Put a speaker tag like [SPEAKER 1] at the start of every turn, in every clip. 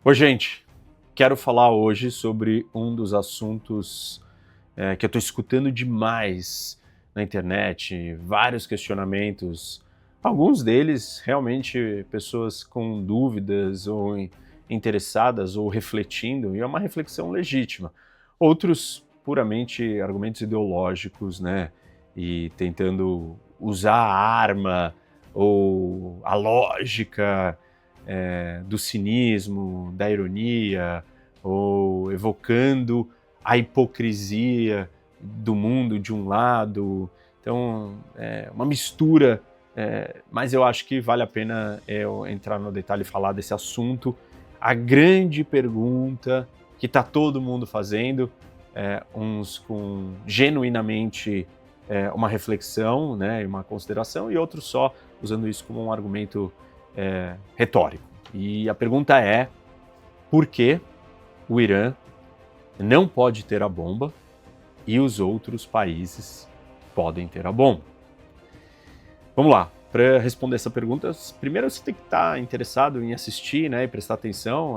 [SPEAKER 1] Oi, gente. Quero falar hoje sobre um dos assuntos que eu estou escutando demais na internet, vários questionamentos, alguns deles realmente pessoas com dúvidas ou interessadas ou refletindo, e é uma reflexão legítima. Outros puramente argumentos ideológicos, né? E tentando usar a arma ou a lógica do cinismo, da ironia, ou evocando a hipocrisia do mundo de um lado. Então, é uma mistura, mas eu acho que vale a pena eu entrar no detalhe e falar desse assunto. A grande pergunta que está todo mundo fazendo, uns com genuinamente uma reflexão, né, e uma consideração, e outros só usando isso como um argumento retórico. E a pergunta é: por que o Irã não pode ter a bomba e os outros países podem ter a bomba? Vamos lá. Para responder essa pergunta, primeiro você tem que estar interessado em assistir, né, e prestar atenção.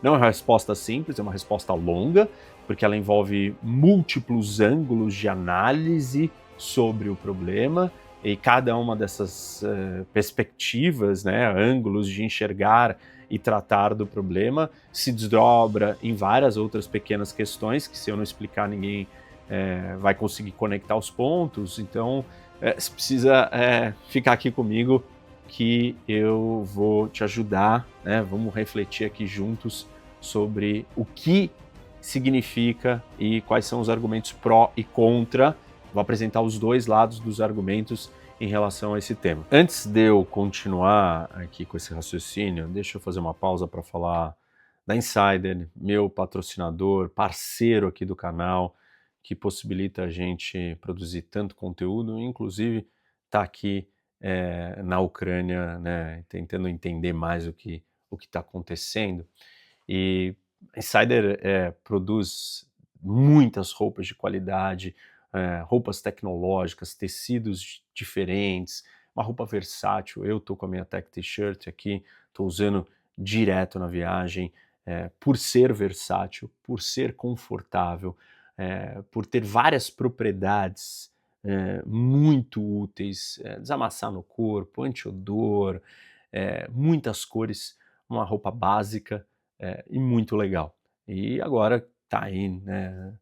[SPEAKER 1] Não é uma resposta simples, é uma resposta longa, porque ela envolve múltiplos ângulos de análise sobre o problema, e cada uma dessas perspectivas, né, ângulos de enxergar e tratar do problema, se desdobra em várias outras pequenas questões, que se eu não explicar ninguém vai conseguir conectar os pontos. Então você precisa ficar aqui comigo que eu vou te ajudar, né? Vamos refletir aqui juntos sobre o que significa e quais são os argumentos pró e contra. Vou apresentar os dois lados dos argumentos em relação a esse tema. Antes de eu continuar aqui com esse raciocínio, deixa eu fazer uma pausa para falar da Insider, meu patrocinador, parceiro aqui do canal, que possibilita a gente produzir tanto conteúdo, inclusive tá aqui na Ucrânia, né, tentando entender mais o que está acontecendo. E a Insider produz muitas roupas de qualidade, roupas tecnológicas, tecidos diferentes, uma roupa versátil. Eu tô com a minha Tech T-shirt aqui, tô usando direto na viagem, por ser versátil, por ser confortável, por ter várias propriedades muito úteis, desamassar no corpo, anti-odor, muitas cores, uma roupa básica e muito legal. E agora tá aí, né?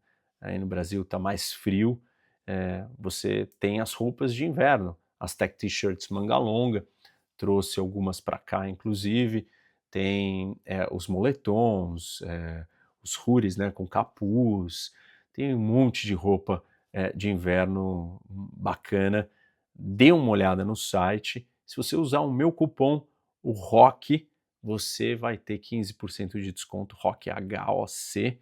[SPEAKER 1] Aí no Brasil tá mais frio, você tem as roupas de inverno, as Tech T-shirts manga longa, trouxe algumas para cá, inclusive, tem os moletons, os hoodies, né, com capuz, tem um monte de roupa de inverno bacana. Dê uma olhada no site. Se você usar o meu cupom, o ROC, você vai ter 15% de desconto, ROC HOC.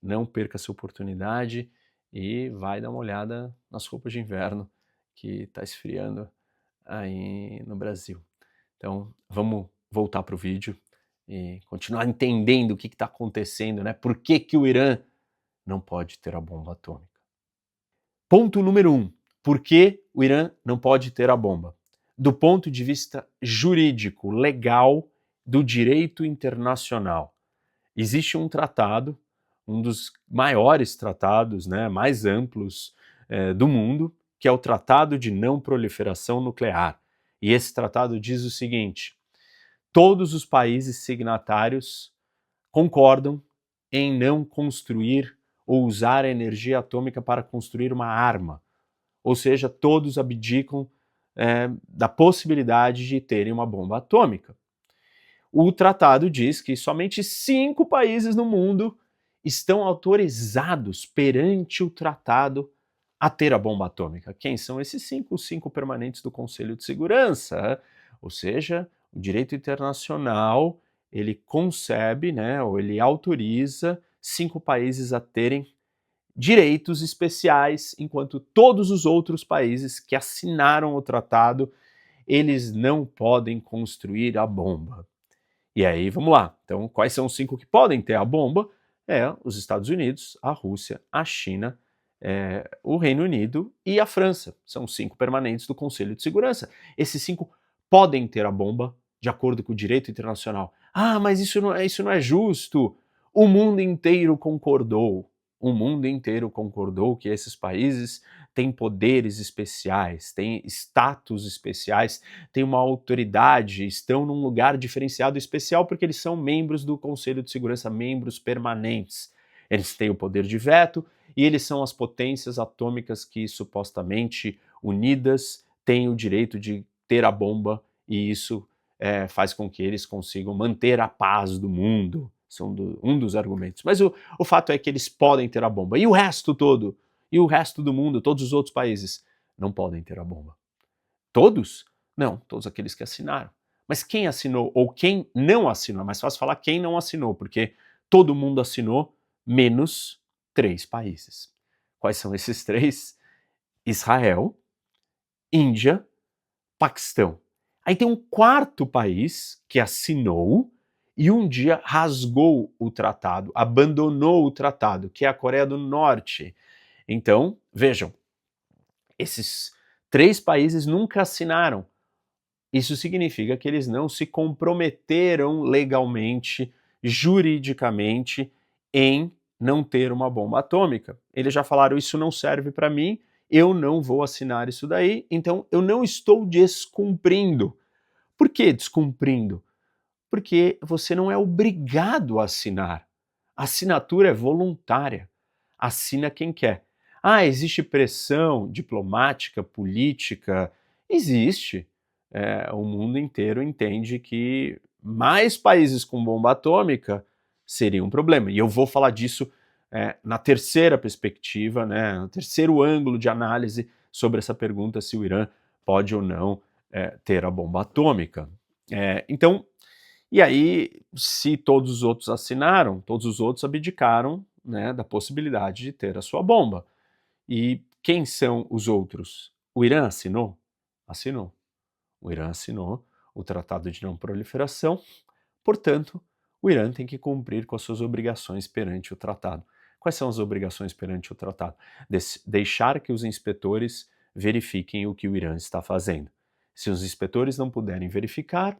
[SPEAKER 1] Não perca essa oportunidade e vai dar uma olhada nas roupas de inverno que está esfriando aí no Brasil. Então, vamos voltar para o vídeo e continuar entendendo o que está acontecendo, né? Por que o Irã não pode ter a bomba atômica? Ponto número 1. Por que o Irã não pode ter a bomba? Do ponto de vista jurídico, legal, do direito internacional. Existe um tratado, um dos maiores tratados, né, mais amplos do mundo, que é o Tratado de Não Proliferação Nuclear. E esse tratado diz o seguinte: todos os países signatários concordam em não construir ou usar a energia atômica para construir uma arma. Ou seja, todos abdicam da possibilidade de terem uma bomba atômica. O tratado diz que somente 5 países no mundo estão autorizados perante o tratado a ter a bomba atômica. Quem são esses 5? Os 5 permanentes do Conselho de Segurança. Ou seja, o direito internacional ele concebe, né, ou ele autoriza 5 países a terem direitos especiais, enquanto todos os outros países que assinaram o tratado, eles não podem construir a bomba. E aí, vamos lá. Então, quais são os 5 que podem ter a bomba? Os Estados Unidos, a Rússia, a China, o Reino Unido e a França. São 5 permanentes do Conselho de Segurança. Esses 5 podem ter a bomba de acordo com o direito internacional. Ah, mas isso não é justo. O mundo inteiro concordou. O mundo inteiro concordou que esses países têm poderes especiais, têm status especiais, têm uma autoridade, estão num lugar diferenciado especial porque eles são membros do Conselho de Segurança, membros permanentes. Eles têm o poder de veto e eles são as potências atômicas que supostamente unidas têm o direito de ter a bomba e isso faz com que eles consigam manter a paz do mundo. São um dos argumentos. Mas o fato é que eles podem ter a bomba. E o resto todo? E o resto do mundo, todos os outros países, não podem ter a bomba. Todos? Não, todos aqueles que assinaram. Mas quem assinou ou quem não assinou? É mais fácil falar quem não assinou, porque todo mundo assinou, menos 3 países. Quais são esses 3? Israel, Índia, Paquistão. Aí tem um quarto país que assinou e um dia rasgou o tratado, abandonou o tratado, que é a Coreia do Norte. Então, vejam, esses 3 países nunca assinaram. Isso significa que eles não se comprometeram legalmente, juridicamente, em não ter uma bomba atômica. Eles já falaram: isso não serve para mim, eu não vou assinar isso daí, então eu não estou descumprindo. Por que descumprindo? Porque você não é obrigado a assinar. A assinatura é voluntária. Assina quem quer. Ah, existe pressão diplomática, política? Existe. O mundo inteiro entende que mais países com bomba atômica seria um problema. E eu vou falar disso na terceira perspectiva, né, no terceiro ângulo de análise sobre essa pergunta se o Irã pode ou não ter a bomba atômica. Então, e aí, se todos os outros assinaram, todos os outros abdicaram, né, da possibilidade de ter a sua bomba. E quem são os outros? O Irã assinou? Assinou. O Irã assinou o Tratado de Não Proliferação, portanto, o Irã tem que cumprir com as suas obrigações perante o tratado. Quais são as obrigações perante o tratado? Deixar que os inspetores verifiquem o que o Irã está fazendo. Se os inspetores não puderem verificar,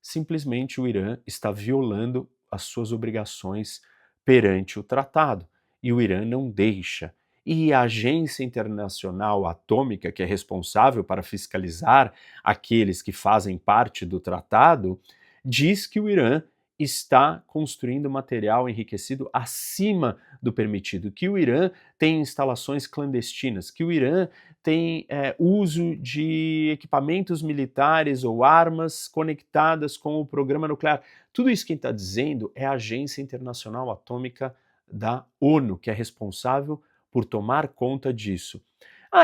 [SPEAKER 1] simplesmente o Irã está violando as suas obrigações perante o tratado. E o Irã não deixa. E a Agência Internacional Atômica, que é responsável para fiscalizar aqueles que fazem parte do tratado, diz que o Irã está construindo material enriquecido acima do permitido, que o Irã tem instalações clandestinas, que o Irã tem uso de equipamentos militares ou armas conectadas com o programa nuclear. Tudo isso quem está dizendo é a Agência Internacional Atômica da ONU, que é responsável por tomar conta disso.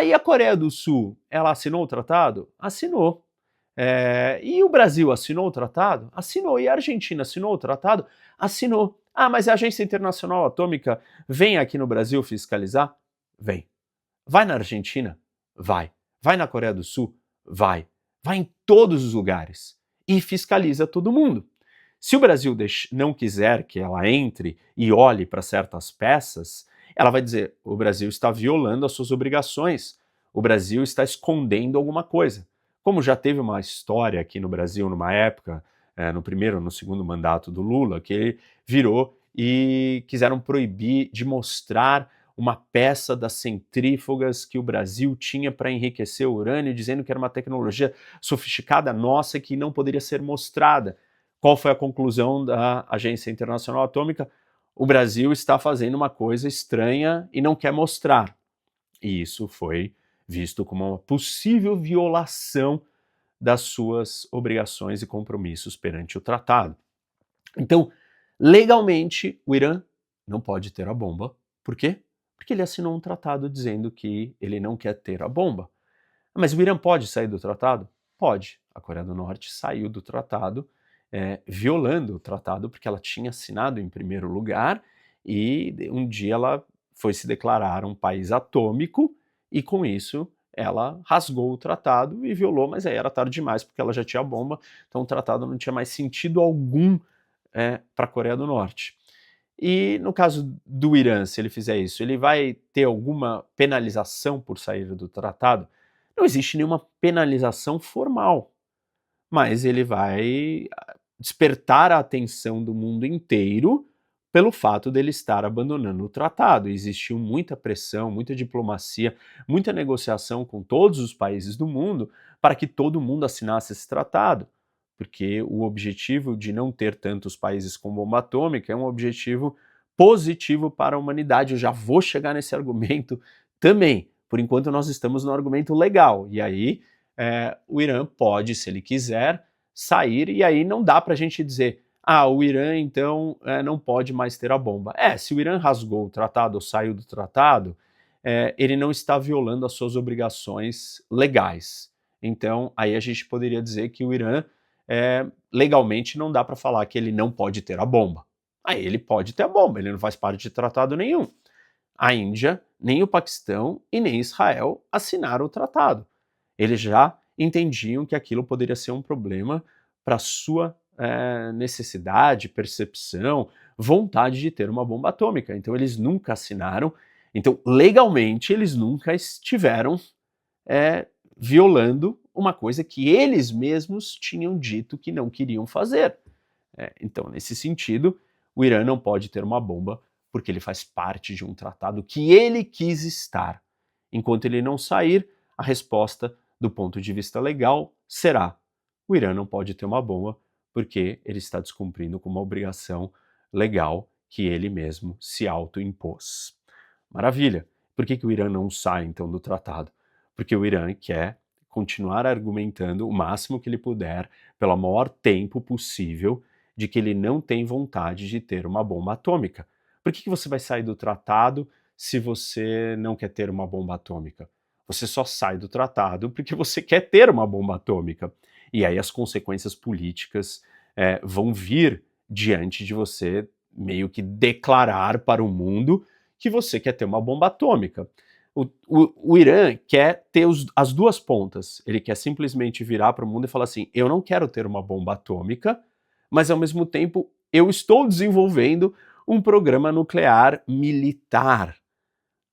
[SPEAKER 1] E a Coreia do Sul, ela assinou o tratado? Assinou. E o Brasil assinou o tratado? Assinou. E a Argentina assinou o tratado? Assinou. Mas a Agência Internacional Atômica vem aqui no Brasil fiscalizar? Vem. Vai na Argentina? Vai. Vai na Coreia do Sul? Vai. Vai em todos os lugares. E fiscaliza todo mundo. Se o Brasil não quiser que ela entre e olhe para certas peças, ela vai dizer: o Brasil está violando as suas obrigações, o Brasil está escondendo alguma coisa. Como já teve uma história aqui no Brasil, numa época, no primeiro ou no segundo mandato do Lula, que ele virou e quiseram proibir de mostrar uma peça das centrífugas que o Brasil tinha para enriquecer o urânio, dizendo que era uma tecnologia sofisticada nossa que não poderia ser mostrada. Qual foi a conclusão da Agência Internacional Atômica? O Brasil está fazendo uma coisa estranha e não quer mostrar. E isso foi visto como uma possível violação das suas obrigações e compromissos perante o tratado. Então, legalmente, o Irã não pode ter a bomba. Por quê? Porque ele assinou um tratado dizendo que ele não quer ter a bomba. Mas o Irã pode sair do tratado? Pode. A Coreia do Norte saiu do tratado, violando o tratado, porque ela tinha assinado em primeiro lugar e um dia ela foi se declarar um país atômico e com isso ela rasgou o tratado e violou, mas aí era tarde demais porque ela já tinha a bomba, então o tratado não tinha mais sentido algum para a Coreia do Norte. E no caso do Irã, se ele fizer isso, ele vai ter alguma penalização por sair do tratado? Não existe nenhuma penalização formal, mas ele vai despertar a atenção do mundo inteiro pelo fato dele estar abandonando o tratado. Existiu muita pressão, muita diplomacia, muita negociação com todos os países do mundo para que todo mundo assinasse esse tratado, porque o objetivo de não ter tantos países com bomba atômica é um objetivo positivo para a humanidade. Eu já vou chegar nesse argumento também. Por enquanto nós estamos no argumento legal, e aí o Irã pode, se ele quiser, sair, e aí não dá para a gente dizer o Irã então não pode mais ter a bomba. Se o Irã rasgou o tratado ou saiu do tratado, ele não está violando as suas obrigações legais. Então, aí a gente poderia dizer que o Irã, legalmente, não dá para falar que ele não pode ter a bomba. Aí ele pode ter a bomba, ele não faz parte de tratado nenhum. A Índia, nem o Paquistão e nem Israel assinaram o tratado. Eles já entendiam que aquilo poderia ser um problema para sua necessidade, percepção, vontade de ter uma bomba atômica. Então eles nunca assinaram. Então, legalmente, eles nunca estiveram violando uma coisa que eles mesmos tinham dito que não queriam fazer. Então, nesse sentido, o Irã não pode ter uma bomba porque ele faz parte de um tratado que ele quis estar. Enquanto ele não sair, a resposta, do ponto de vista legal, será: o Irã não pode ter uma bomba porque ele está descumprindo com uma obrigação legal que ele mesmo se autoimpôs. Maravilha! Por que o Irã não sai, então, do tratado? Porque o Irã quer continuar argumentando o máximo que ele puder, pelo maior tempo possível, de que ele não tem vontade de ter uma bomba atômica. Por que você vai sair do tratado se você não quer ter uma bomba atômica? Você só sai do tratado porque você quer ter uma bomba atômica. E aí as consequências políticas vão vir diante de você meio que declarar para o mundo que você quer ter uma bomba atômica. O Irã quer ter as duas pontas. Ele quer simplesmente virar para o mundo e falar assim: eu não quero ter uma bomba atômica, mas ao mesmo tempo eu estou desenvolvendo um programa nuclear militar.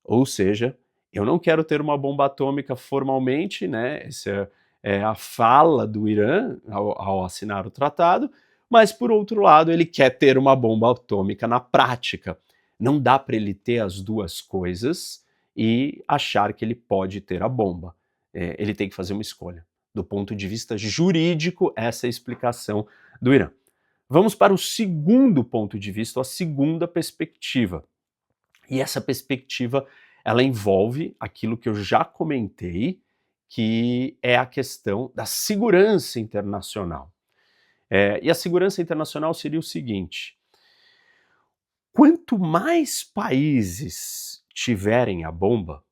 [SPEAKER 1] Ou seja, eu não quero ter uma bomba atômica formalmente, né? Essa é a fala do Irã ao assinar o tratado, mas por outro lado ele quer ter uma bomba atômica na prática. Não dá para ele ter as duas coisas e achar que ele pode ter a bomba. Ele tem que fazer uma escolha. Do ponto de vista jurídico, essa é a explicação do Irã. Vamos para o segundo ponto de vista, a segunda perspectiva. E essa perspectiva, ela envolve aquilo que eu já comentei, que é a questão da segurança internacional. E a segurança internacional seria o seguinte: quanto mais países tiverem a bomba,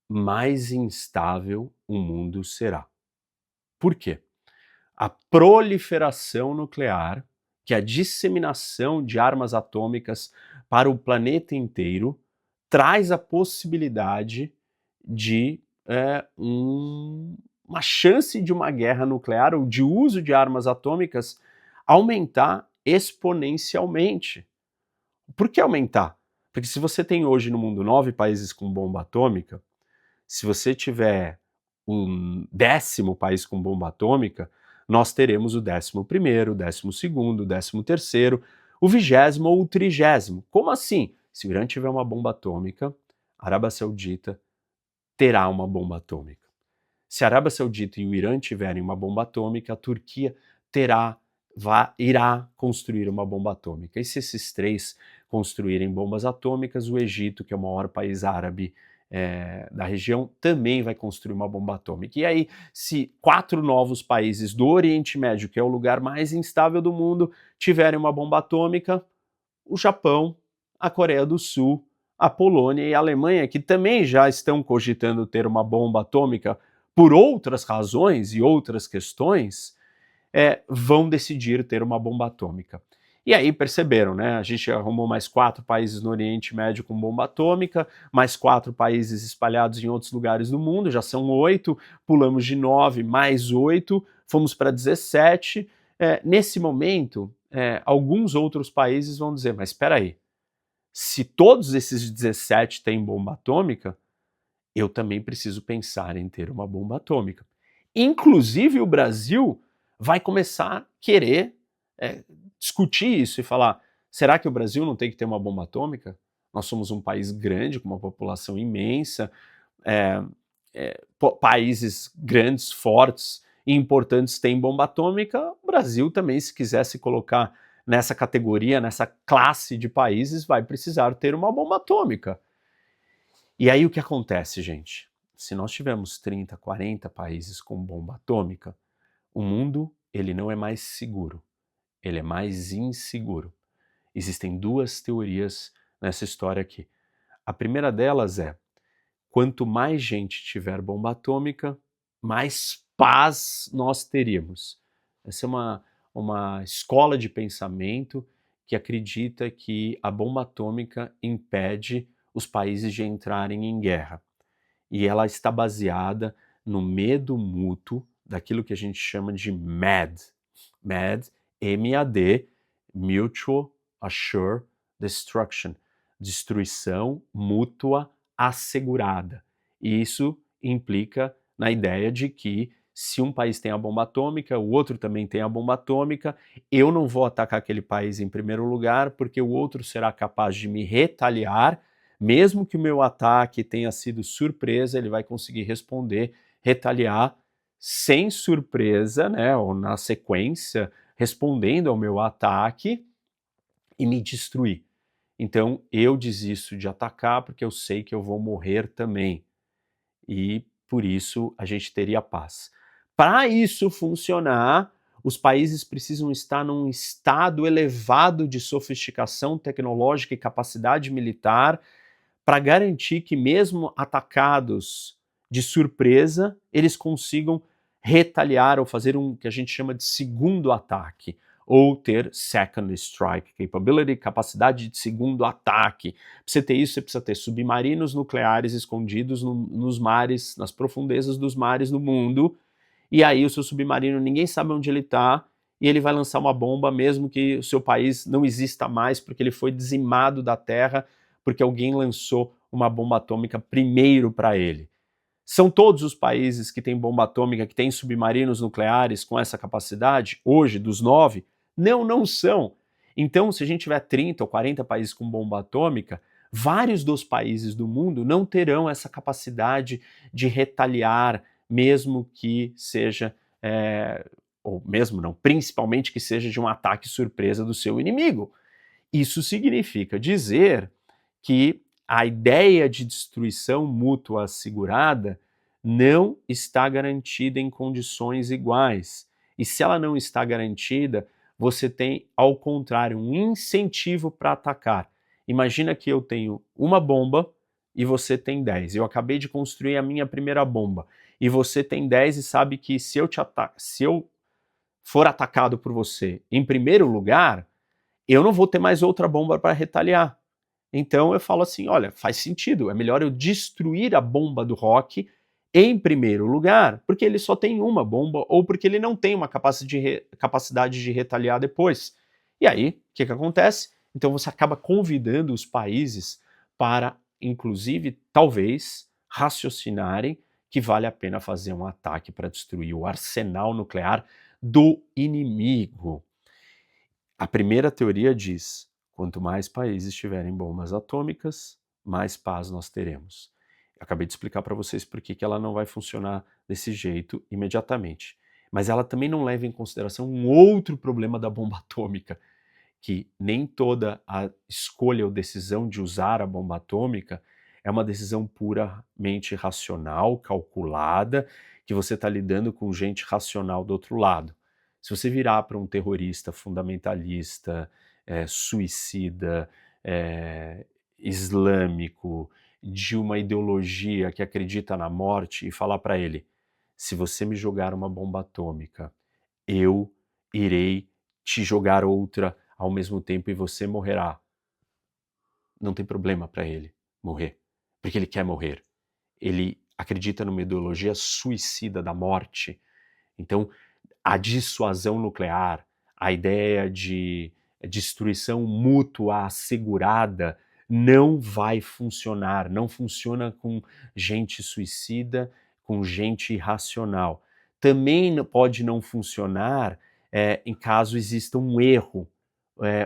[SPEAKER 1] mais instável o mundo será. Por quê? A proliferação nuclear, que é a disseminação de armas atômicas para o planeta inteiro, traz a possibilidade de uma chance de uma guerra nuclear ou de uso de armas atômicas aumentar exponencialmente. Por que aumentar? Porque se você tem hoje no mundo 9 países com bomba atômica, se você tiver um 10º país com bomba atômica, nós teremos o 11º, o 12º, o 13º, o 20º ou o 30º. Como assim? Se o Irã tiver uma bomba atômica, a Arábia Saudita terá uma bomba atômica. Se a Arábia Saudita e o Irã tiverem uma bomba atômica, a Turquia irá construir uma bomba atômica. E se esses três construírem bombas atômicas, o Egito, que é o maior país árabe da região, também vai construir uma bomba atômica. E aí, se 4 novos países do Oriente Médio, que é o lugar mais instável do mundo, tiverem uma bomba atômica, o Japão, a Coreia do Sul, a Polônia e a Alemanha, que também já estão cogitando ter uma bomba atômica por outras razões e outras questões, vão decidir ter uma bomba atômica. E aí perceberam, né? A gente arrumou mais 4 países no Oriente Médio com bomba atômica, mais 4 países espalhados em outros lugares do mundo, já são 8, pulamos de 9 mais 8, fomos para 17. Nesse momento, alguns outros países vão dizer, mas espera aí, se todos esses 17 têm bomba atômica, eu também preciso pensar em ter uma bomba atômica. Inclusive o Brasil vai começar a querer discutir isso e falar: será que o Brasil não tem que ter uma bomba atômica? Nós somos um país grande, com uma população imensa, países grandes, fortes e importantes têm bomba atômica. O Brasil também, se quiser se colocar nessa categoria, nessa classe de países, vai precisar ter uma bomba atômica. E aí o que acontece, gente? Se nós tivermos 30, 40 países com bomba atômica, o mundo ele não é mais seguro, ele é mais inseguro. Existem duas teorias nessa história aqui. A primeira delas é: quanto mais gente tiver bomba atômica, mais paz nós teríamos. Essa é uma escola de pensamento que acredita que a bomba atômica impede os países de entrarem em guerra. E ela está baseada no medo mútuo daquilo que a gente chama de MAD. MAD, M-A-D, Mutual Assured Destruction, destruição mútua assegurada. E isso implica na ideia de que se um país tem a bomba atômica, o outro também tem a bomba atômica, eu não vou atacar aquele país em primeiro lugar, porque o outro será capaz de me retaliar, mesmo que o meu ataque tenha sido surpresa, ele vai conseguir responder, retaliar sem surpresa, né, ou na sequência, respondendo ao meu ataque e me destruir. Então eu desisto de atacar porque eu sei que eu vou morrer também. E por isso a gente teria paz. Para isso funcionar, os países precisam estar num estado elevado de sofisticação tecnológica e capacidade militar para garantir que, mesmo atacados de surpresa, eles consigam retaliar ou fazer um que a gente chama de segundo ataque, ou ter second strike capability, capacidade de segundo ataque. Para você ter isso, você precisa ter submarinos nucleares escondidos nos mares, nas profundezas dos mares do mundo, e aí o seu submarino, ninguém sabe onde ele está, e ele vai lançar uma bomba mesmo que o seu país não exista mais, porque ele foi dizimado da terra, porque alguém lançou uma bomba atômica primeiro para ele. São todos os países que têm bomba atômica, que têm submarinos nucleares com essa capacidade, hoje, dos 9? Não, não são. Então, se a gente tiver 30 ou 40 países com bomba atômica, vários dos países do mundo não terão essa capacidade de retaliar, mesmo que seja, ou mesmo não, principalmente que seja de um ataque surpresa do seu inimigo. Isso significa dizer que a ideia de destruição mútua assegurada não está garantida em condições iguais. E se ela não está garantida, você tem, ao contrário, um incentivo para atacar. Imagina que eu tenho uma bomba e você tem 10. Eu acabei de construir a minha primeira bomba e você tem 10 e sabe que se eu for atacado por você em primeiro lugar, eu não vou ter mais outra bomba para retaliar. Então eu falo assim, olha, faz sentido, é melhor eu destruir a bomba do Rock em primeiro lugar, porque ele só tem uma bomba, ou porque ele não tem uma capacidade de retaliar depois. E aí, o que acontece? Então você acaba convidando os países para, inclusive, talvez, raciocinarem que vale a pena fazer um ataque para destruir o arsenal nuclear do inimigo. A primeira teoria diz: quanto mais países tiverem bombas atômicas, mais paz nós teremos. Eu acabei de explicar para vocês por que ela não vai funcionar desse jeito imediatamente. Mas ela também não leva em consideração um outro problema da bomba atômica, que nem toda a escolha ou decisão de usar a bomba atômica é uma decisão puramente racional, calculada, que você está lidando com gente racional do outro lado. Se você virar para um terrorista fundamentalista, suicida, islâmico, de uma ideologia que acredita na morte e falar para ele: se você me jogar uma bomba atômica, eu irei te jogar outra ao mesmo tempo e você morrerá. Não tem problema para ele morrer, porque ele quer morrer. Ele acredita numa ideologia suicida da morte. Então, a dissuasão nuclear, a ideia de destruição mútua assegurada não vai funcionar, não funciona com gente suicida, com gente irracional. também pode não funcionar em caso exista um erro,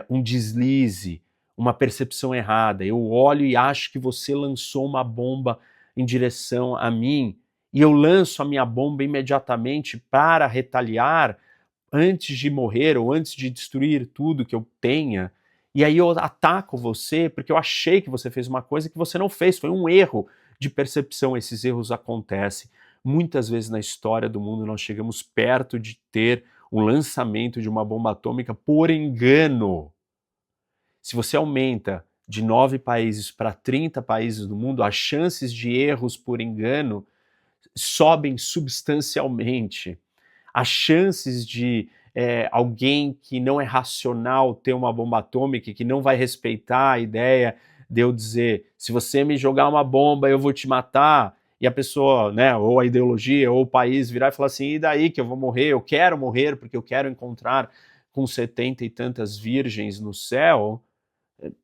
[SPEAKER 1] um deslize, uma percepção errada. Eu olho e acho que você lançou uma bomba em direção a mim, e eu lanço a minha bomba imediatamente para retaliar antes de morrer ou antes de destruir tudo que eu tenha. E aí eu ataco você porque eu achei que você fez uma coisa que você não fez, foi um erro de percepção. Esses erros acontecem. Muitas vezes na história do mundo nós chegamos perto de ter um lançamento de uma bomba atômica por engano. Se você aumenta de 9 países para 30 países do mundo, as chances de erros por engano sobem substancialmente. As chances de alguém que não é racional ter uma bomba atômica, que não vai respeitar a ideia de eu dizer, se você me jogar uma bomba eu vou te matar, e a pessoa, né, ou a ideologia, ou o país virar e falar assim, e daí que eu vou morrer, eu quero morrer porque eu quero encontrar com 70 e tantas virgens no céu,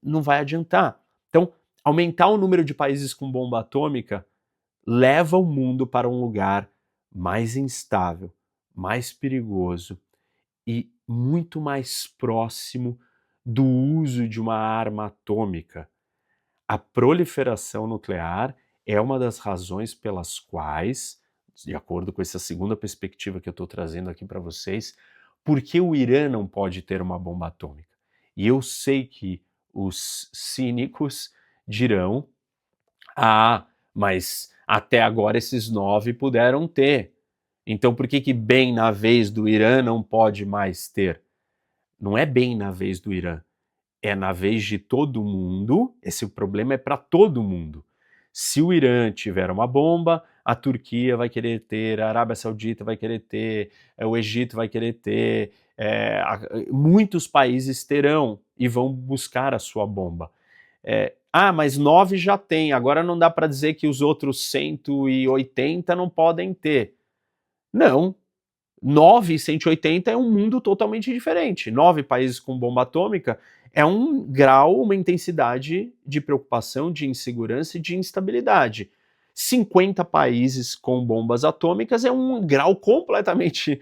[SPEAKER 1] não vai adiantar. Então, aumentar o número de países com bomba atômica leva o mundo para um lugar mais instável, mais perigoso e muito mais próximo do uso de uma arma atômica. A proliferação nuclear é uma das razões pelas quais, de acordo com essa segunda perspectiva que eu estou trazendo aqui para vocês, por que o Irã não pode ter uma bomba atômica? E eu sei que os cínicos dirão, ah, mas até agora esses 9 puderam ter. Então por que que bem na vez do Irã não pode mais ter? Não é bem na vez do Irã, é na vez de todo mundo. Esse problema é para todo mundo. Se o Irã tiver uma bomba, a Turquia vai querer ter, a Arábia Saudita vai querer ter, o Egito vai querer ter, muitos países terão e vão buscar a sua bomba. Mas 9 já tem, agora não dá para dizer que os outros 180 não podem ter. Não, 9 e 180 é um mundo totalmente diferente. 9 países com bomba atômica é um grau, uma intensidade de preocupação, de insegurança e de instabilidade. 50 países com bombas atômicas é um grau completamente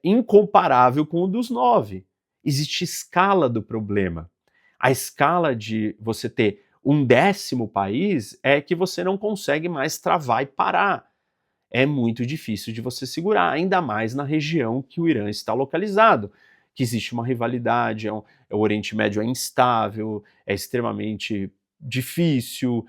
[SPEAKER 1] incomparável com o dos 9. Existe escala do problema. A escala de você ter um 10º país é que você não consegue mais travar e parar. É muito difícil de você segurar, ainda mais na região que o Irã está localizado, que existe uma rivalidade, o Oriente Médio é instável, é extremamente difícil,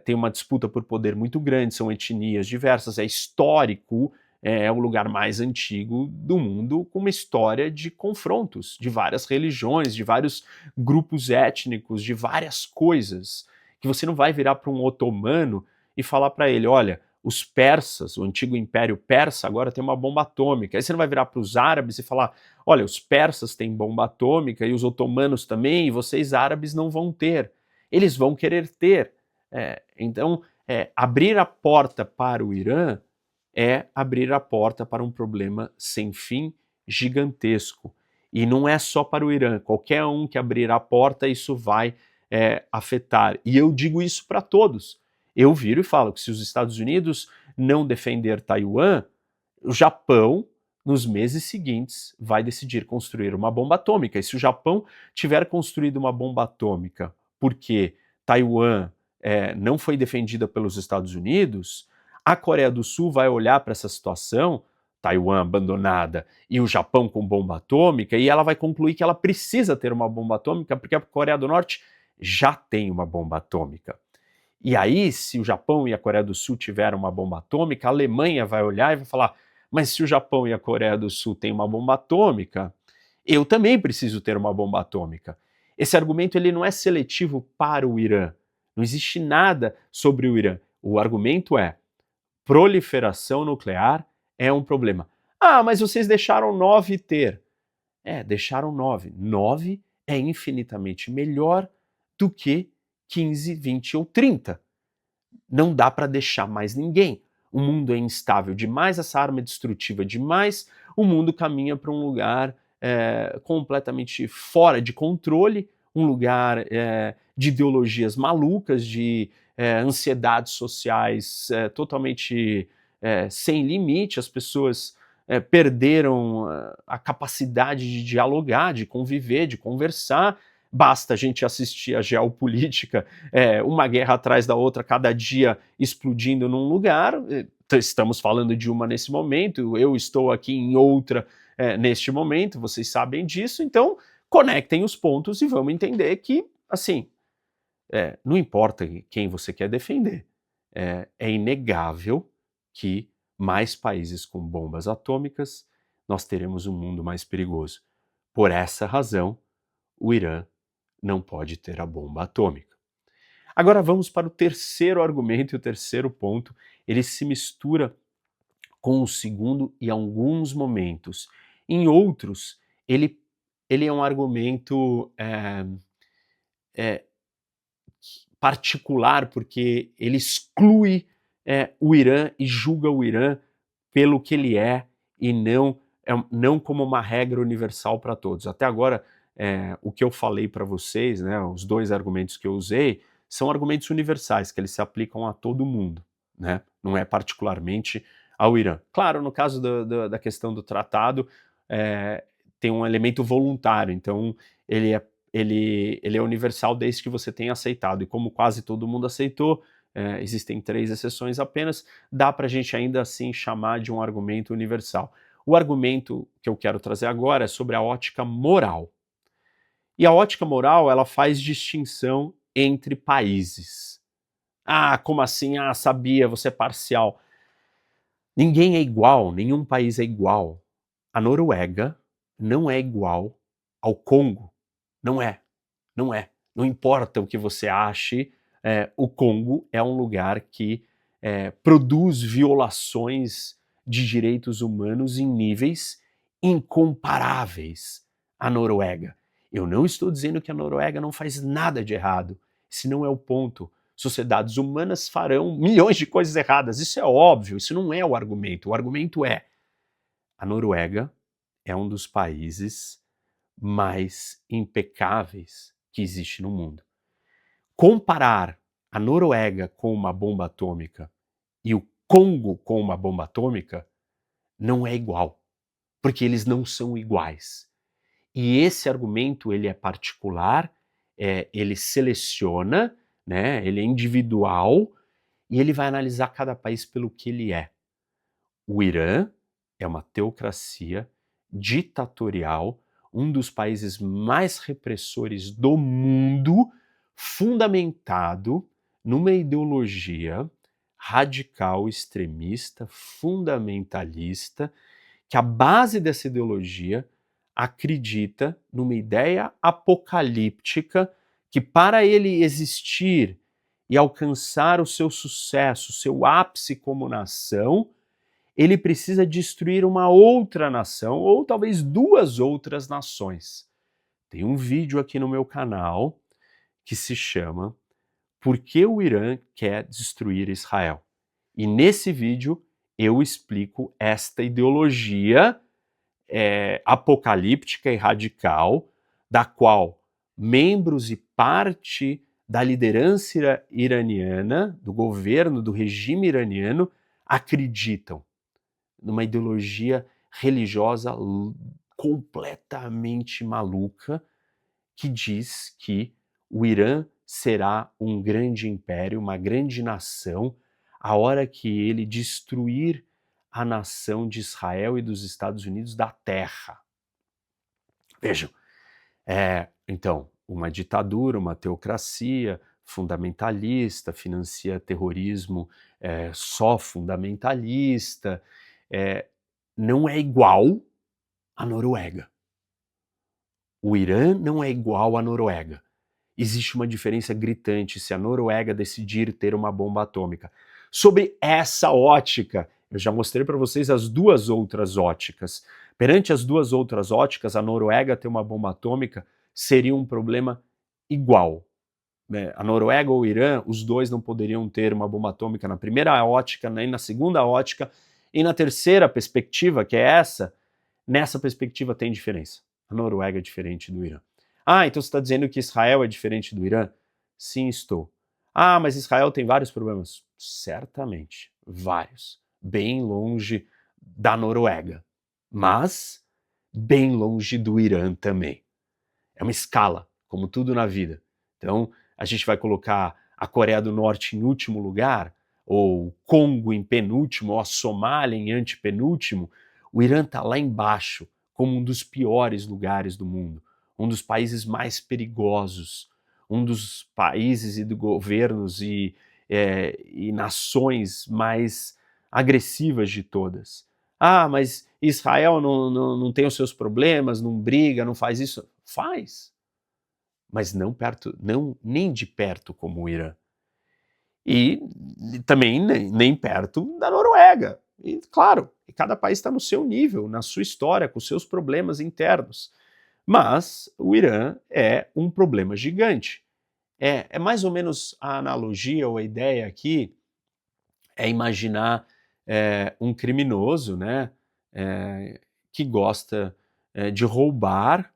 [SPEAKER 1] tem uma disputa por poder muito grande, são etnias diversas, é histórico, é o lugar mais antigo do mundo, com uma história de confrontos, de várias religiões, de vários grupos étnicos, de várias coisas, que você não vai virar para um otomano e falar para ele, olha, os persas, o antigo império persa, agora tem uma bomba atômica. Aí você não vai virar para os árabes e falar, olha, os persas têm bomba atômica e os otomanos também, e vocês árabes não vão ter. Eles vão querer ter. Então, abrir a porta para o Irã é abrir a porta para um problema sem fim, gigantesco. E não é só para o Irã, qualquer um que abrir a porta, isso vai afetar. E eu digo isso para todos. Eu viro e falo que se os Estados Unidos não defender Taiwan, o Japão, nos meses seguintes, vai decidir construir uma bomba atômica. E se o Japão tiver construído uma bomba atômica porque Taiwan não foi defendida pelos Estados Unidos, a Coreia do Sul vai olhar para essa situação, Taiwan abandonada e o Japão com bomba atômica, e ela vai concluir que ela precisa ter uma bomba atômica porque a Coreia do Norte já tem uma bomba atômica. E aí, se o Japão e a Coreia do Sul tiveram uma bomba atômica, a Alemanha vai olhar e vai falar, mas se o Japão e a Coreia do Sul têm uma bomba atômica, eu também preciso ter uma bomba atômica. Esse argumento ele não é seletivo para o Irã. Não existe nada sobre o Irã. O argumento é, proliferação nuclear é um problema. Ah, mas vocês deixaram 9 ter. Deixaram 9. 9 é infinitamente melhor do que 15, 20 ou 30. Não dá para deixar mais ninguém. O mundo é instável demais, essa arma é destrutiva demais, o mundo caminha para um lugar completamente fora de controle, um lugar de ideologias malucas, de ansiedades sociais totalmente sem limite, as pessoas perderam a capacidade de dialogar, de conviver, de conversar. Basta a gente assistir a geopolítica, uma guerra atrás da outra, cada dia explodindo num lugar. Estamos falando de uma nesse momento, eu estou aqui em outra neste momento, vocês sabem disso, então conectem os pontos e vamos entender que, assim, não importa quem você quer defender, é inegável que mais países com bombas atômicas, nós teremos um mundo mais perigoso. Por essa razão, o Irã não pode ter a bomba atômica. Agora vamos para o terceiro argumento e o terceiro ponto. Ele se mistura com o segundo em alguns momentos. Em outros, ele é um argumento particular, porque ele exclui o Irã e julga o Irã pelo que ele é e não como uma regra universal para todos. Até agora, o que eu falei para vocês, né, os dois argumentos que eu usei, são argumentos universais, que eles se aplicam a todo mundo, né? Não é particularmente ao Irã. Claro, no caso da questão do tratado, tem um elemento voluntário, então ele é universal desde que você tenha aceitado, e como quase todo mundo aceitou, existem 3 exceções apenas, dá para a gente ainda assim chamar de um argumento universal. O argumento que eu quero trazer agora é sobre a ótica moral. E a ótica moral, ela faz distinção entre países. Ah, como assim? Ah, sabia, você é parcial. Ninguém é igual, nenhum país é igual. A Noruega não é igual ao Congo. Não é. Não é. Não importa o que você ache, o Congo é um lugar que produz violações de direitos humanos em níveis incomparáveis à Noruega. Eu não estou dizendo que a Noruega não faz nada de errado. Esse não é o ponto. Sociedades humanas farão milhões de coisas erradas. Isso é óbvio, isso não é o argumento. O argumento é: a Noruega é um dos países mais impecáveis que existe no mundo. Comparar a Noruega com uma bomba atômica e o Congo com uma bomba atômica não é igual, porque eles não são iguais. E esse argumento, ele é particular, ele seleciona, né, ele é individual, e ele vai analisar cada país pelo que ele é. O Irã é uma teocracia ditatorial, um dos países mais repressores do mundo, fundamentado numa ideologia radical, extremista, fundamentalista, que a base dessa ideologia acredita numa ideia apocalíptica que, para ele existir e alcançar o seu sucesso, o seu ápice como nação, ele precisa destruir uma outra nação, ou talvez 2 outras nações. Tem um vídeo aqui no meu canal que se chama Por que o Irã quer destruir Israel? E nesse vídeo eu explico esta ideologia apocalíptica e radical, da qual membros e parte da liderança iraniana, do governo, do regime iraniano, acreditam numa ideologia religiosa completamente maluca que diz que o Irã será um grande império, uma grande nação, a hora que ele destruir a nação de Israel e dos Estados Unidos da terra. Vejam, então, uma ditadura, uma teocracia fundamentalista, financia terrorismo só fundamentalista, não é igual à Noruega. O Irã não é igual à Noruega. Existe uma diferença gritante se a Noruega decidir ter uma bomba atômica. Sobre essa ótica, eu já mostrei para vocês as 2 outras óticas. Perante as 2 outras óticas, a Noruega ter uma bomba atômica seria um problema igual. A Noruega ou o Irã, os 2 não poderiam ter uma bomba atômica na primeira ótica, nem na segunda ótica, e na terceira perspectiva, que é essa, nessa perspectiva tem diferença. A Noruega é diferente do Irã. Ah, então você está dizendo que Israel é diferente do Irã? Sim, estou. Ah, mas Israel tem vários problemas. Certamente, vários. bem longe da Noruega, mas bem longe do Irã também. É uma escala, como tudo na vida. Então, a gente vai colocar a Coreia do Norte em último lugar, ou o Congo em penúltimo, ou a Somália em antepenúltimo. O Irã está lá embaixo, como um dos piores lugares do mundo, um dos países mais perigosos, um dos países e de governos e nações mais agressivas de todas. Ah, mas Israel não tem os seus problemas, não briga, não faz isso. Faz, mas não perto, não nem de perto como o Irã. E também nem perto da Noruega. E claro, cada país está no seu nível, na sua história, com seus problemas internos. Mas o Irã é um problema gigante. É mais ou menos a analogia ou a ideia aqui é imaginar um criminoso, né, que gosta de roubar,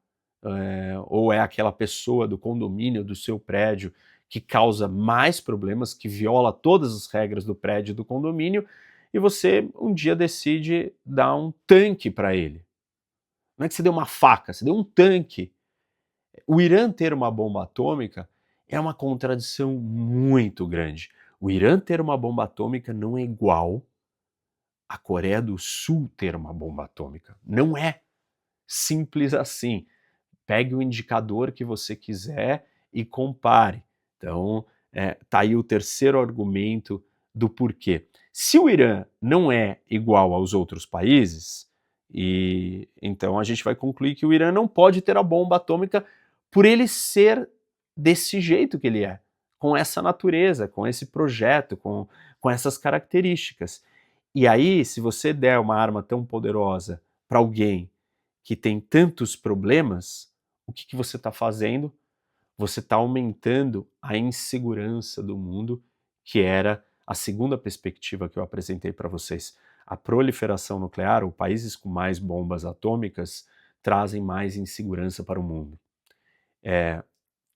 [SPEAKER 1] ou é aquela pessoa do condomínio do seu prédio que causa mais problemas, que viola todas as regras do prédio e do condomínio, e você um dia decide dar um tanque para ele. Não é que você deu uma faca, você deu um tanque. O Irã ter uma bomba atômica é uma contradição muito grande. O Irã ter uma bomba atômica não é igual a Coreia do Sul ter uma bomba atômica. Não é simples assim. Pegue o indicador que você quiser e compare. Então, tá aí o terceiro argumento do porquê. Se o Irã não é igual aos outros países, e então a gente vai concluir que o Irã não pode ter a bomba atômica por ele ser desse jeito que ele é, com essa natureza, com esse projeto, com essas características. E aí, se você der uma arma tão poderosa para alguém que tem tantos problemas, o que você está fazendo? Você está aumentando a insegurança do mundo, que era a segunda perspectiva que eu apresentei para vocês. A proliferação nuclear, ou países com mais bombas atômicas, trazem mais insegurança para o mundo.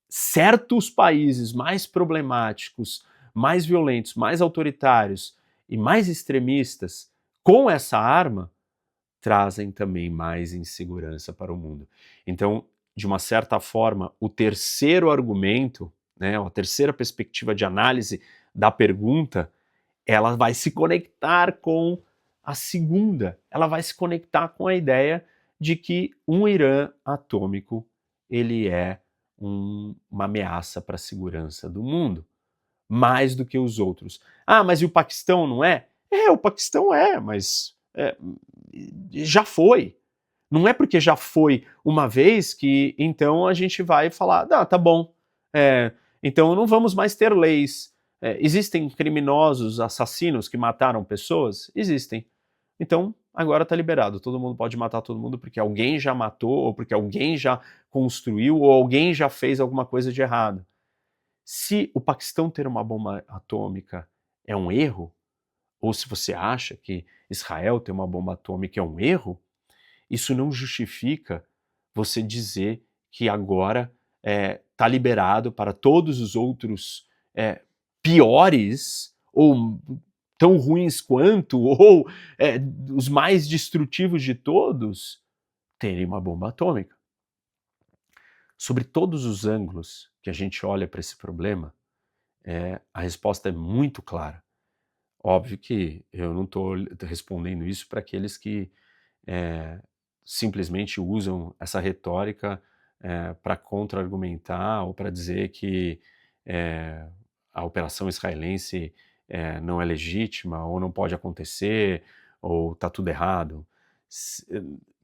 [SPEAKER 1] Certos países mais problemáticos, mais violentos, mais autoritários e mais extremistas, com essa arma, trazem também mais insegurança para o mundo. Então, de uma certa forma, o terceiro argumento, né, a terceira perspectiva de análise da pergunta, ela vai se conectar com a segunda. Ela vai se conectar com a ideia de que um Irã atômico ele é uma ameaça para a segurança do mundo, mais do que os outros. Ah, mas e o Paquistão não é? O Paquistão mas já foi. Não é porque já foi uma vez que então a gente vai falar, tá bom, então não vamos mais ter leis. Existem criminosos, assassinos que mataram pessoas? Existem. Então agora tá liberado, todo mundo pode matar todo mundo porque alguém já matou, ou porque alguém já construiu, ou alguém já fez alguma coisa de errado. Se o Paquistão ter uma bomba atômica é um erro, ou se você acha que Israel ter uma bomba atômica é um erro, isso não justifica você dizer que agora está liberado para todos os outros piores ou tão ruins quanto, ou os mais destrutivos de todos, terem uma bomba atômica. Sobre todos os ângulos que a gente olha para esse problema, a resposta é muito clara. Óbvio que eu não estou respondendo isso para aqueles que simplesmente usam essa retórica para contra-argumentar ou para dizer que a operação israelense não é legítima, ou não pode acontecer, ou está tudo errado.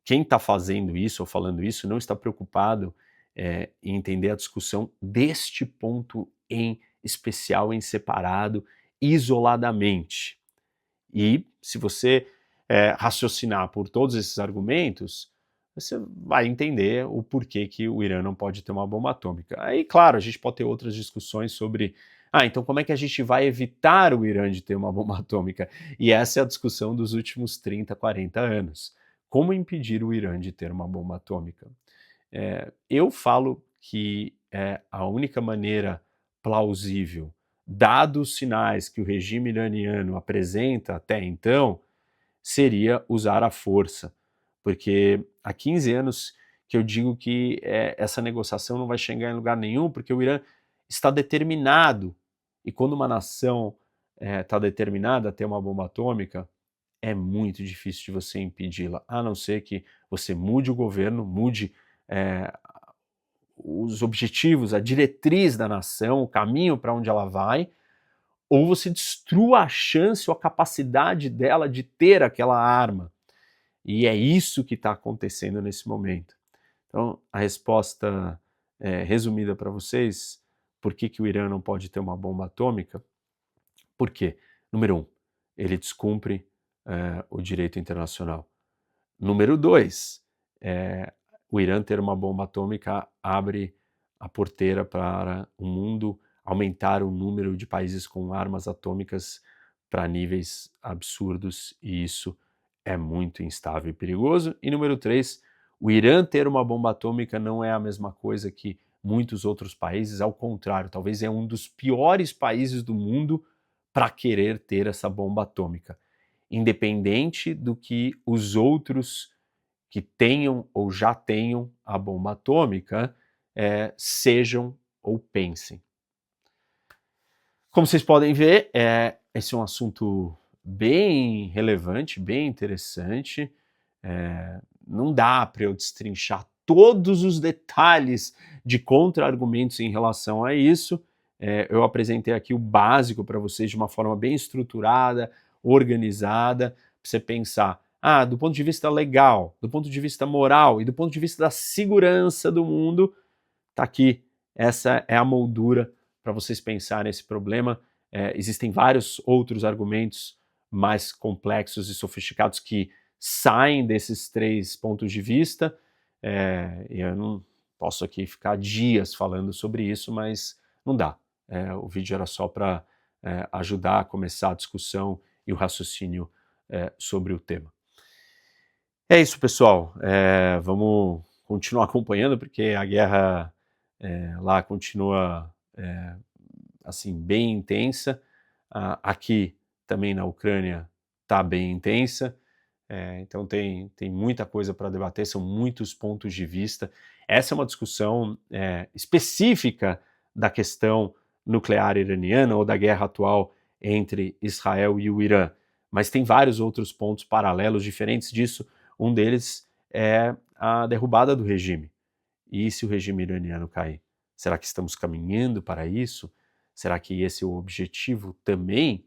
[SPEAKER 1] Quem está fazendo isso ou falando isso não está preocupado em entender a discussão deste ponto em especial, em separado, isoladamente. E se você raciocinar por todos esses argumentos, você vai entender o porquê que o Irã não pode ter uma bomba atômica. Aí, claro, a gente pode ter outras discussões sobre então como é que a gente vai evitar o Irã de ter uma bomba atômica? E essa é a discussão dos últimos 30, 40 anos. Como impedir o Irã de ter uma bomba atômica? Eu falo que a única maneira plausível dados os sinais que o regime iraniano apresenta até então, seria usar a força, porque há 15 anos que eu digo que essa negociação não vai chegar em lugar nenhum, porque o Irã está determinado, e quando uma nação está determinada a ter uma bomba atômica, é muito difícil de você impedi-la, a não ser que você mude o governo, mude os objetivos, a diretriz da nação, o caminho para onde ela vai, ou você destrua a chance ou a capacidade dela de ter aquela arma. E é isso que está acontecendo nesse momento. Então, a resposta resumida para vocês, por que o Irã não pode ter uma bomba atômica? Por quê? Número 1, ele descumpre o direito internacional. Número 2, o Irã ter uma bomba atômica abre a porteira para o mundo aumentar o número de países com armas atômicas para níveis absurdos, e isso é muito instável e perigoso. E número 3, o Irã ter uma bomba atômica não é a mesma coisa que muitos outros países, ao contrário, talvez é um dos piores países do mundo para querer ter essa bomba atômica, independente do que os outros que tenham ou já tenham a bomba atômica sejam ou pensem. Como vocês podem ver, esse é um assunto bem relevante, bem interessante. Não dá para eu destrinchar todos os detalhes de contra-argumentos em relação a isso. Eu apresentei aqui o básico para vocês de uma forma bem estruturada, organizada, para você pensar, do ponto de vista legal, do ponto de vista moral e do ponto de vista da segurança do mundo, tá aqui, essa é a moldura para vocês pensarem esse problema. Existem vários outros argumentos mais complexos e sofisticados que saem desses 3 pontos de vista, e eu não posso aqui ficar dias falando sobre isso, mas não dá. O vídeo era só para ajudar a começar a discussão e o raciocínio sobre o tema. É isso, pessoal. Vamos continuar acompanhando, porque a guerra lá continua assim, bem intensa. Aqui também na Ucrânia está bem intensa. Então tem muita coisa para debater, são muitos pontos de vista. Essa é uma discussão específica da questão nuclear iraniana ou da guerra atual entre Israel e o Irã, mas tem vários outros pontos paralelos diferentes disso. Um deles é a derrubada do regime. E se o regime iraniano cair? Será que estamos caminhando para isso? Será que esse é o objetivo também?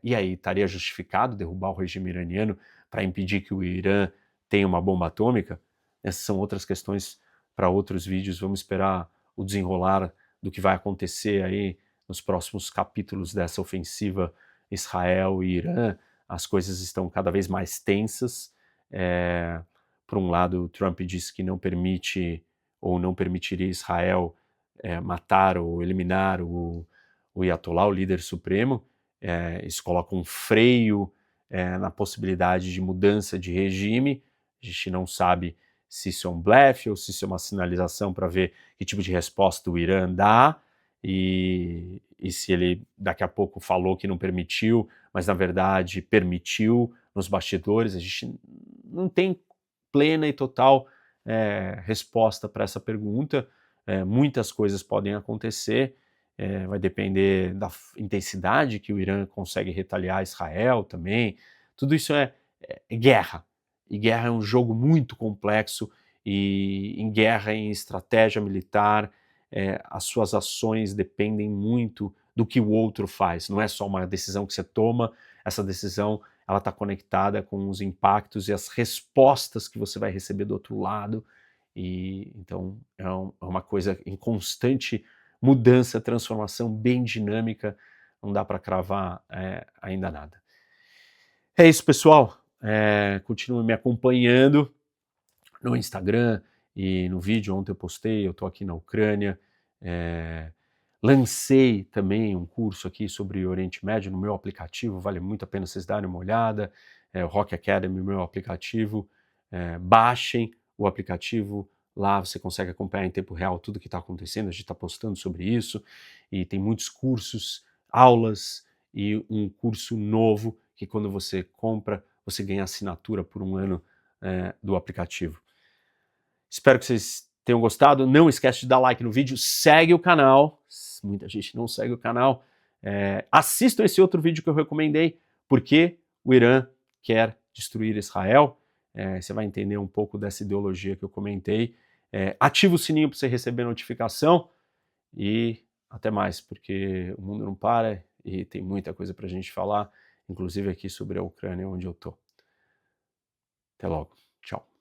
[SPEAKER 1] E aí, estaria justificado derrubar o regime iraniano para impedir que o Irã tenha uma bomba atômica? Essas são outras questões para outros vídeos. Vamos esperar o desenrolar do que vai acontecer aí nos próximos capítulos dessa ofensiva Israel e Irã. As coisas estão cada vez mais tensas. Por um lado, o Trump disse que não permite ou não permitiria Israel matar ou eliminar o Ayatollah, o líder supremo. Isso coloca um freio na possibilidade de mudança de regime. A gente não sabe se isso é um blefe ou se isso é uma sinalização para ver que tipo de resposta o Irã dá, e se ele daqui a pouco falou que não permitiu, mas na verdade permitiu nos bastidores. A gente não tem plena e total resposta para essa pergunta. Muitas coisas podem acontecer, vai depender da intensidade que o Irã consegue retaliar Israel também. Tudo isso é guerra, e guerra é um jogo muito complexo, e em guerra, em estratégia militar, as suas ações dependem muito do que o outro faz. Não é só uma decisão que você toma, essa decisão ela está conectada com os impactos e as respostas que você vai receber do outro lado, e então é uma coisa em constante mudança, transformação, bem dinâmica. Não dá para cravar ainda nada. É isso, pessoal. Continue me acompanhando no Instagram e no vídeo. Ontem eu postei, eu estou aqui na Ucrânia. Lancei também um curso aqui sobre Oriente Médio no meu aplicativo, vale muito a pena vocês darem uma olhada. O Rock Academy, meu aplicativo. Baixem o aplicativo Lá você consegue acompanhar em tempo real tudo que está acontecendo, a gente está postando sobre isso, e tem muitos cursos, aulas e um curso novo que quando você compra, você ganha assinatura por um ano do aplicativo. Espero que vocês tenham gostado. Não esquece de dar like no vídeo, segue o canal. Muita gente não segue o canal. Assistam esse outro vídeo que eu recomendei, porque o Irã quer destruir Israel. Você vai entender um pouco dessa ideologia que eu comentei. Ativa o sininho para você receber notificação e até mais, porque o mundo não para e tem muita coisa para a gente falar, inclusive aqui sobre a Ucrânia, onde eu estou. Até logo. Tchau.